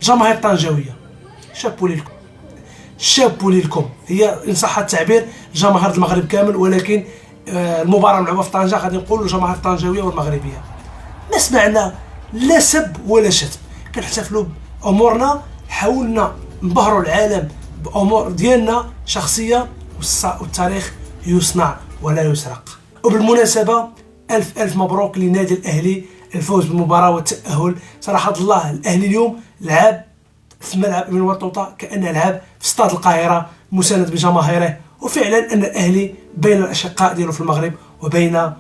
جماهير طنجاويه شابو ليكم، شابو ليكم. هي ان صح التعبير جماهير المغرب كامل، ولكن المباراه ملعوبه في طنجه غادي نقولوا جماهير طنجاويه والمغربيه. ما سمعنا لا سب ولا شتم، كنحتفلوا بامورنا، حاولنا نبهروا العالم بامور ديالنا شخصيه، والتاريخ يصنع ولا يسرق. وبالمناسبه الف مبروك للنادي الاهلي الفوز بالمباراه والتاهل. صراحه الله الاهلي اليوم لعب في ملعب ابن بطوطه كانه لعب في استاد القاهره مساند بجماهيره، وفعلا ان الاهلي بين الاشقاء ديالو في المغرب وبين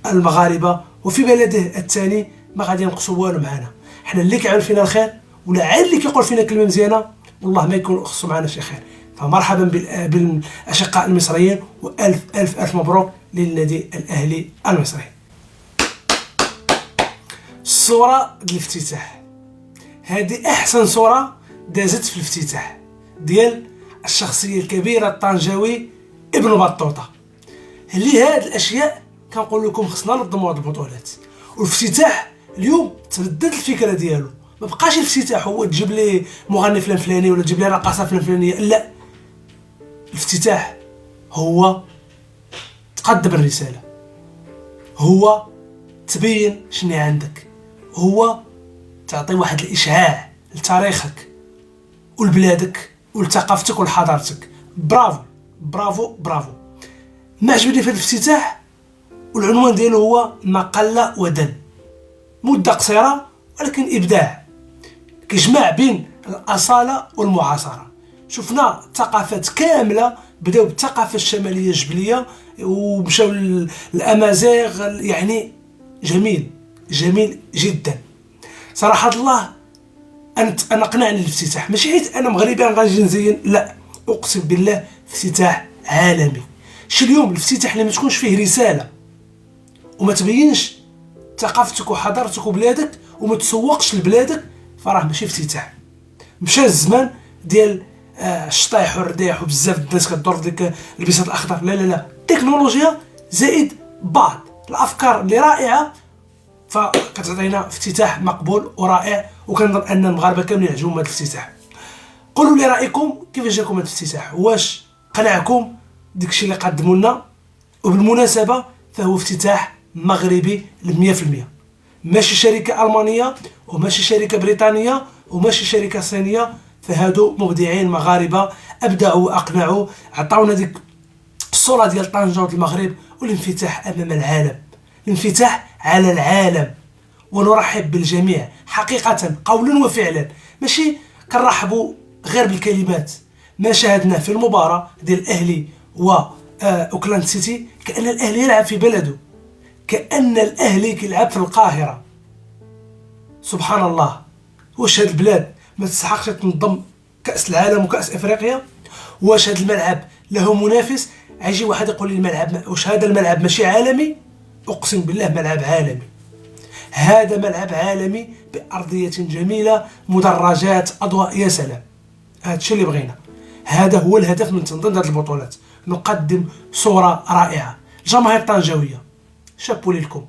المغاربه وفي بلده الثاني ما غادي ينقصوا والو معنا. حنا اللي كيعمل فينا الخير ولا عاد اللي كيقول فينا كلمه مزيانه والله ما يكون خصو معنا شي خير. فمرحبا بالاشقاء المصريين، والف الف الف مبروك للنادي الاهلي المصري. الصوره ديال الافتتاح هذه احسن صوره دازت في الافتتاح ديال الشخصيه الكبيره الطنجاوي ابن بطوطه. لهاد الاشياء كنقول لكم خصنا ننظموا هاد البطولات. والافتتاح اليوم تبدلت الفكره ديالو، ما بقاش الافتتاح هو تجيب لي مغني فلان فلاني ولا تجيب لي رقاصه فلان فلانيه، لا، الافتتاح هو تقدم الرساله، هو تبين شنو عندك، هو تعطي واحد الاشعاع لتاريخك ولبلادك ولثقافتك ولحضارتك. برافو برافو برافو. ما عجبني في الافتتاح والعنوان ديالو هو ما قل ودل، مده قصيره ولكن ابداع، كيجمع بين الاصاله والمعاصره. شفنا ثقافات كامله بداو بالثقافه الشماليه الجبليه ومشاو للامازيغ، يعني جميل جميل جدا. صراحه الله انا قنعني الافتتاح، ماشي حيت انا مغربي غنجي نزين، لا، اقسم بالله افتتاح عالمي. شي اليوم الافتتاح اللي ما تكونش فيه رساله وما تبينش ثقافتك وحضارتك وبلادك وما تسوقش لبلادك، فراه ماشي افتتاح. مشى الزمان ديال الشطيح والرديح وبزاف الناس كدور في ديك البساط الاخضر، لا لا لا، التكنولوجيا زائد بعض الافكار اللي رائعه فكتعطينا افتتاح مقبول ورائع. وكنظن ان المغاربه كاملين يعجبهم هذا الافتتاح. قولوا لي رايكم كيفاش جاكم هذا الافتتاح، واش قنعكم داكشي اللي قدموا لنا؟ وبالمناسبه فهو افتتاح مغربي 100%، ماشي شركه المانيه وماشي شركه بريطانيه وماشي شركه صينيه، فهادو مبدعين مغاربه ابدعوا واقنعوا، عطاونا ديك الصوره ديال طنجه والمغرب والانفتاح امام العالم، الانفتاح على العالم. ونرحب بالجميع حقيقه قولا وفعلا، ماشي كنرحبوا غير بالكلمات. ما شاهدناه في المباراه ديال الاهلي و اوكلاند سيتي كأن الاهلي يلعب في بلده، كأن الاهلي كيلعب في القاهره. سبحان الله، واش هاد البلاد ما تستحقش تنظم كأس العالم وكأس افريقيا؟ واش هاد الملعب له منافس؟ عيجي واحد يقول لي الملعب، واش هذا الملعب ماشي عالمي؟ اقسم بالله ملعب عالمي، هذا ملعب عالمي بأرضية جميلة، مدرجات، أضواء، يا سلام. هذا الشيء اللي بغينا، هذا هو الهدف من تنظيم هذه البطولات، نقدم صورة رائعة. جماهير طنجاوية شابو ليكم،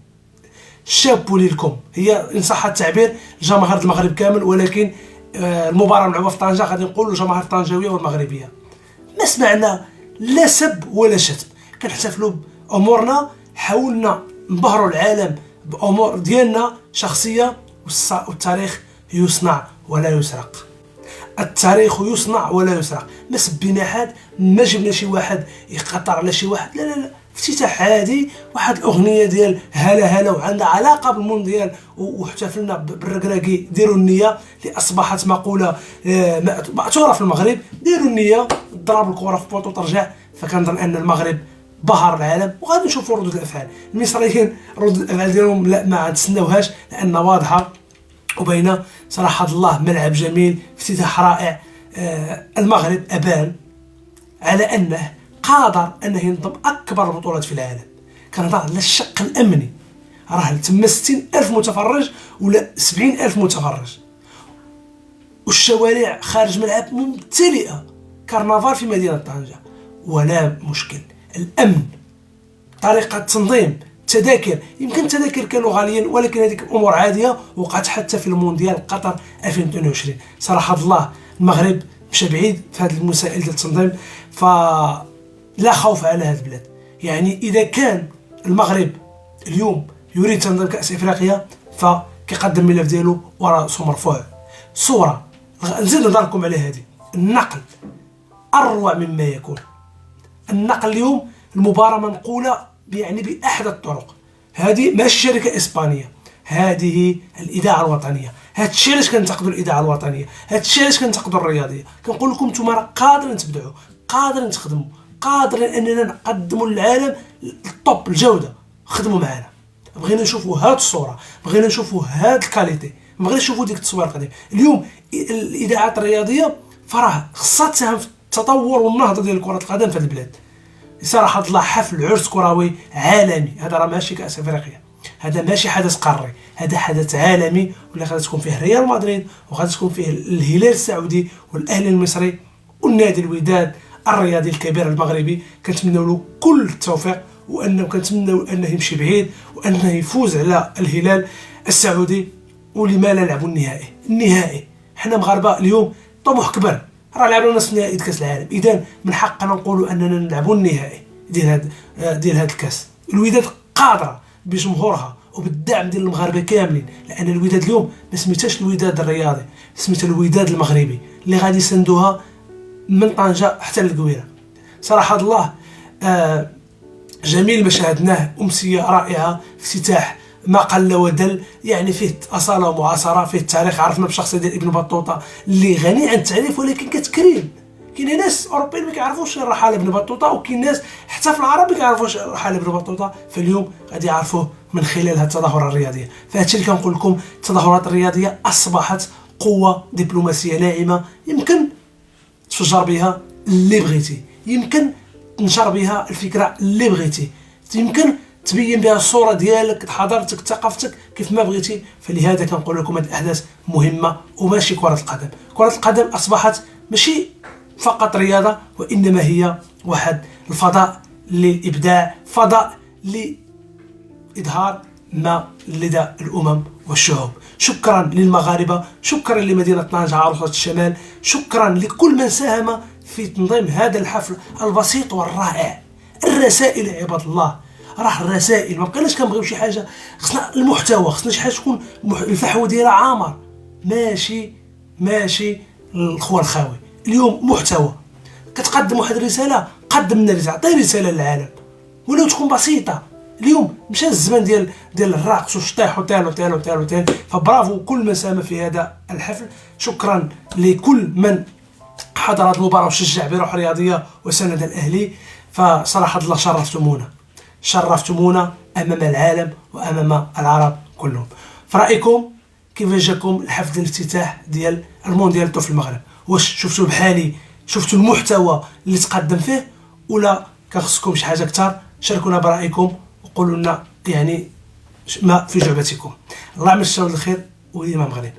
شابو ليكم. هي إن صح التعبير جماهير المغرب كامل، ولكن المباراة ملعوبة في طنجة غادي نقولوا جماهير طنجاوية والمغربية. ما سمعنا لا سب ولا شتم، كنحتفلوا بأمورنا، حاولنا نبهروا العالم بأمور ديالنا شخصية، والتاريخ يصنع ولا يسرق. التاريخ يصنع ولا يسرق. ما سبينا حد، ما جبنا شي واحد يقطر على شي واحد، لا لا لا، افتتاح عادي، واحد الاغنيه ديال هلا هلا وعندها علاقه بالمونديال، واحتفلنا بالركراكي. ديروا النيه اللي اصبحت مقوله مأثوره في المغرب، ديروا النيه، ضرب الكره في بوطو ترجع. فكنظن ان المغرب بهر العالم، وغادي نشوفوا ردود الافعال. المصريين ردود الافعال ديالهم لا ما نتسناوهاش، لان واضحه وباينه. صراحه الله ملعب جميل، افتتاح رائع. المغرب ابان على انه قادر انه ينظم اكبر البطولات في العالم. كنهضر على الشق الامني، راه تما 60,000 متفرج ولا 70,000 متفرج، والشوارع خارج ملعب ممتلئه، كرنفال في مدينه طنجه، ولا مشكل. الامن، طريقه التنظيم، التذاكر، يمكن التذاكر كانوا غاليين، ولكن هذيك امور عاديه وقعت حتى في المونديال قطر 2022. صراحه الله المغرب مشى بعيد في هذه المسائل ديال التنظيم، فلا خوف على هذه البلاد. يعني اذا كان المغرب اليوم يريد تنظيم كاس افريقيا فكيقدم الملف ديالو وراسه مرفوع. صوره نزيد نهضركم على هذه، النقل اروع مما يكون. النقل اليوم المباراه منقوله يعني باحدى الطرق. هذه ماشي شركه اسبانيه، هذه الاذاعه الوطنيه. هذا الشيء علاش كنتقدوا الاذاعه الوطنيه، هذا الشيء علاش كنتقدوا الرياضيه. كنقول لكم نتوما راه قادرين تبدعوا، قادرين تخدموا، قادرين اننا نقدموا للعالم الطوب الجوده. خدموا معنا، بغينا نشوفوا هاد الصوره، بغينا نشوفوا هاد الكاليتي، ما بغينا نشوفوا ديك التصوير القديم. اليوم الاذاعات الرياضيه فراه خصها تساهم في التطور والنهضه ديال كره القدم في هذه البلاد. صراحه الله حفل عرس كروي عالمي، هذا راه ماشي كاس افريقيا، هذا ماشي حدث قاري، هذا حدث عالمي، واللي غادي تكون فيه ريال مدريد، وغادي تكون فيه الهلال السعودي والاهلي المصري والنادي الوداد الرياضي الكبير المغربي. كنتمنوا له كل التوفيق، وانه كنتمنوا انه يمشي بعيد، وانه يفوز على الهلال السعودي. ولما لا نلعبوا النهائي. حنا مغاربه اليوم طموح كبر، راه لعبنا نصف نهائي كاس العالم، اذا من حقنا نقولوا اننا نلعبوا النهائي ديال هذا الكاس. الوداد قادره بجمهورها وبالدعم ديال المغاربه كاملين، لان الوداد اليوم ما سميتهاش الوداد الرياضي، سميتها الوداد المغربي اللي غادي يساندوها من طنجه حتى للقويره. صراحه الله جميل ما شاهدناه، امسيه رائعه، افتتاح ما قل ودل، يعني فيه اصاله ومعاصره، فيه التاريخ. عرفنا بشخصيه ديال ابن بطوطه اللي غني عن التعريف ولكن كتكريم. كاين ناس اوروبيين ما كيعرفوش الرحاله ابن بطوطه، وكاين ناس حتى في العرب ما كيعرفوش الرحاله ابن بطوطه، فاليوم غادي يعرفوه من خلال هذه التظاهره الرياضيه. فهادشي اللي كنقول لكم، التظاهرات الرياضيه اصبحت قوه دبلوماسيه ناعمه، يمكن تفجر بها اللي بغيتي، يمكن تنشر بها الفكره اللي بغيتي، يمكن تبين بها الصوره ديالك، حضارتك، ثقافتك كيف ما بغيتي. فلهذا كنقول لكم هذه الاحداث مهمه، وماشي كره القدم. كره القدم اصبحت ماشي فقط رياضه، وانما هي واحد الفضاء للابداع، فضاء لاظهار ما لدى الامم والشعوب. شكرا للمغاربه، شكرا لمدينه طنجه عروسه الشمال، شكرا لكل من ساهم في تنظيم هذا الحفل البسيط والرائع. الرسائل يا عباد الله، راه الرسائل ما بقيناش كنبغيو شي حاجه، خصنا المحتوى، خصنا شي حاجه تكون الفحوى ديالها عامر، ماشي الخوى الخاوي. اليوم محتوى، كتقدم واحد الرساله، قدم لنا رساله، عطي رساله للعالم ولو تكون بسيطه. اليوم مشى الزمان ديال الرقص والشطيح وتال. فبرافو كل من ساهم في هذا الحفل. شكرا لكل من حضر هذه المباراه وشجع بروح رياضيه وسند الاهلي. فصراحه الله شرفتمونا امام العالم وامام العرب كلهم. فرأيكم كيف جاكم الحفل ديال الافتتاح ديال المونديال في المغرب؟ واش شفتوا بحالي، شفتوا المحتوى اللي تقدم فيه، ولا كان خصكم شي حاجه اكثر؟ شاركونا برايكم وقولوا لنا يعني ما في جعبتكم. الله يعمل الشر الخير وديما مغرب.